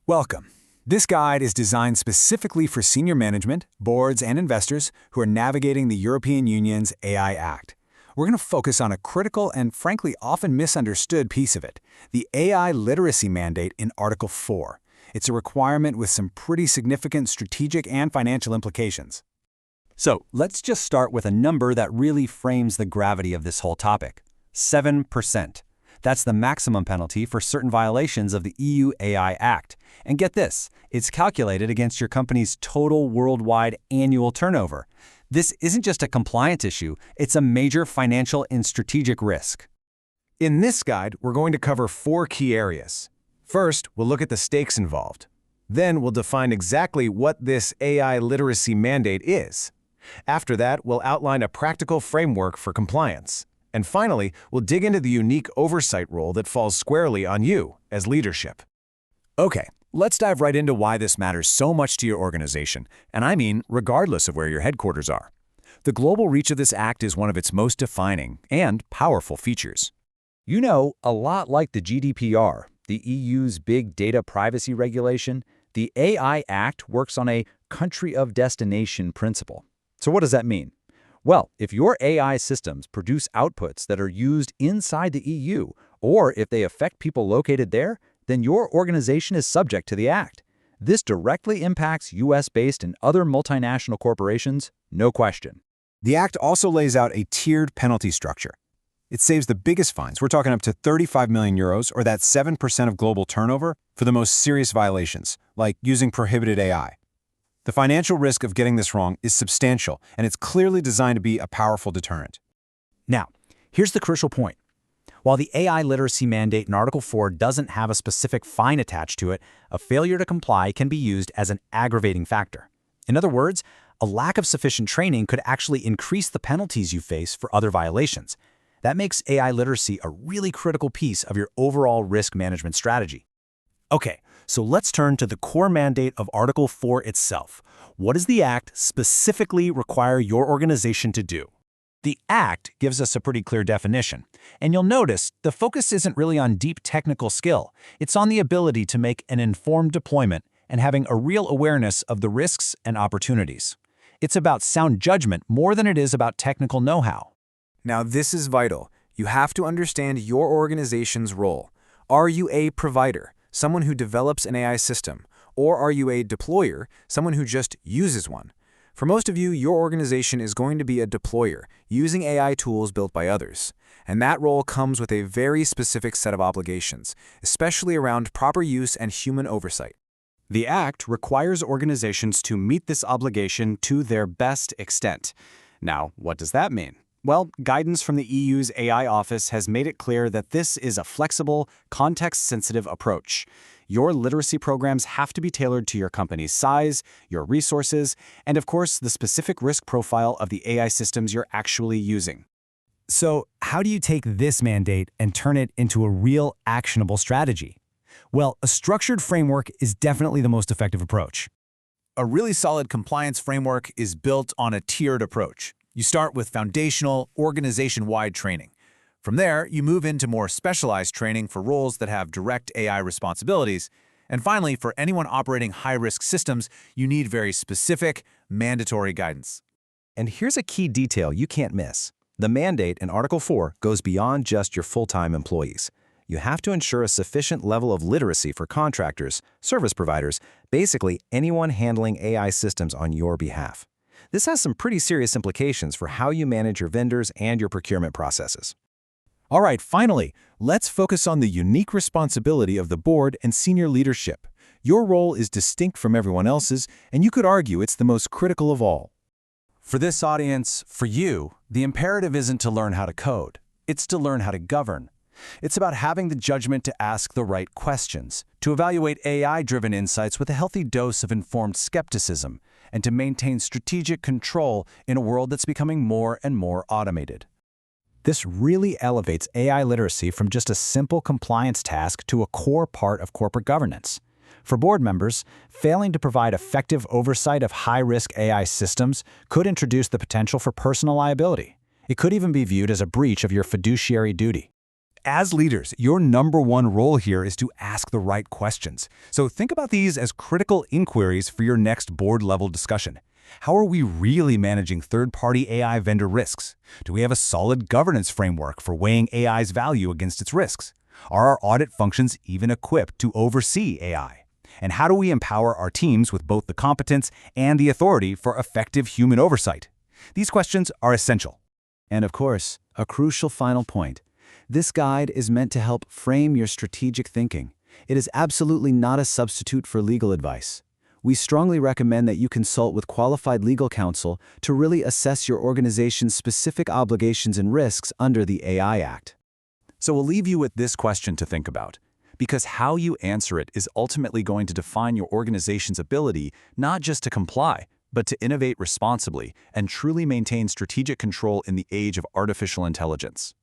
Welcome. This guide is designed specifically for senior management, boards, and investors who are navigating the European Union's AI Act. We're going to focus on a critical and frankly often misunderstood piece of it, the AI literacy mandate in Article 4. It's a requirement with some pretty significant strategic and financial implications. So let's just start with a number that really frames the gravity of this whole topic. 7%. That's the maximum penalty for certain violations of the EU AI Act. And get this, it's calculated against your company's total worldwide annual turnover. This isn't just a compliance issue, it's a major financial and strategic risk. In this guide, we're going to cover 4 key areas. First, we'll look at the stakes involved. Then we'll define exactly what this AI literacy mandate is. After that, we'll outline a practical framework for compliance. And finally, we'll dig into the unique oversight role that falls squarely on you as leadership. Okay, let's dive right into why this matters so much to your organization, and I mean regardless of where your headquarters are. The global reach of this act is one of its most defining and powerful features. You know, a lot like the GDPR, the EU's big data privacy regulation, the AI Act works on a country of destination principle. So what does that mean? Well, if your AI systems produce outputs that are used inside the EU, or if they affect people located there, then your organization is subject to the Act. This directly impacts US-based and other multinational corporations, no question. The Act also lays out a tiered penalty structure. It saves the biggest fines. We're talking up to 35 million euros, or that's 7% of global turnover, for the most serious violations, like using prohibited AI. The financial risk of getting this wrong is substantial, and it's clearly designed to be a powerful deterrent. Now, here's the crucial point. While the AI literacy mandate in Article 4 doesn't have a specific fine attached to it, a failure to comply can be used as an aggravating factor. In other words, a lack of sufficient training could actually increase the penalties you face for other violations. That makes AI literacy a really critical piece of your overall risk management strategy. Okay, so let's turn to the core mandate of Article 4 itself. What does the Act specifically require your organization to do? The Act gives us a pretty clear definition, and you'll notice the focus isn't really on deep technical skill. It's on the ability to make an informed deployment and having a real awareness of the risks and opportunities. It's about sound judgment more than it is about technical know-how. Now, this is vital. You have to understand your organization's role. Are you a provider, someone who develops an AI system, or are you a deployer, someone who just uses one? For most of you, your organization is going to be a deployer, using AI tools built by others. And that role comes with a very specific set of obligations, especially around proper use and human oversight. The Act requires organizations to meet this obligation to their best extent. Now, what does that mean? Well, guidance from the EU's AI office has made it clear that this is a flexible, context-sensitive approach. Your literacy programs have to be tailored to your company's size, your resources, and of course, the specific risk profile of the AI systems you're actually using. So, how do you take this mandate and turn it into a real actionable strategy? Well, a structured framework is definitely the most effective approach. A really solid compliance framework is built on a tiered approach. You start with foundational, organization-wide training. From there, you move into more specialized training for roles that have direct AI responsibilities. And finally, for anyone operating high-risk systems, you need very specific, mandatory guidance. And here's a key detail you can't miss. The mandate in Article 4 goes beyond just your full-time employees. You have to ensure a sufficient level of literacy for contractors, service providers, basically anyone handling AI systems on your behalf. This has some pretty serious implications for how you manage your vendors and your procurement processes. All right, finally, let's focus on the unique responsibility of the board and senior leadership. Your role is distinct from everyone else's, and you could argue it's the most critical of all. For this audience, for you, the imperative isn't to learn how to code. It's to learn how to govern. It's about having the judgment to ask the right questions, to evaluate AI-driven insights with a healthy dose of informed skepticism, and to maintain strategic control in a world that's becoming more and more automated. This really elevates AI literacy from just a simple compliance task to a core part of corporate governance. For board members, failing to provide effective oversight of high-risk AI systems could introduce the potential for personal liability. It could even be viewed as a breach of your fiduciary duty. As leaders, your number one role here is to ask the right questions. So think about these as critical inquiries for your next board-level discussion. How are we really managing third-party AI vendor risks? Do we have a solid governance framework for weighing AI's value against its risks? Are our audit functions even equipped to oversee AI? And how do we empower our teams with both the competence and the authority for effective human oversight? These questions are essential. And of course, a crucial final point. This guide is meant to help frame your strategic thinking. It is absolutely not a substitute for legal advice. We strongly recommend that you consult with qualified legal counsel to really assess your organization's specific obligations and risks under the AI Act. So we'll leave you with this question to think about, because how you answer it is ultimately going to define your organization's ability not just to comply, but to innovate responsibly and truly maintain strategic control in the age of artificial intelligence.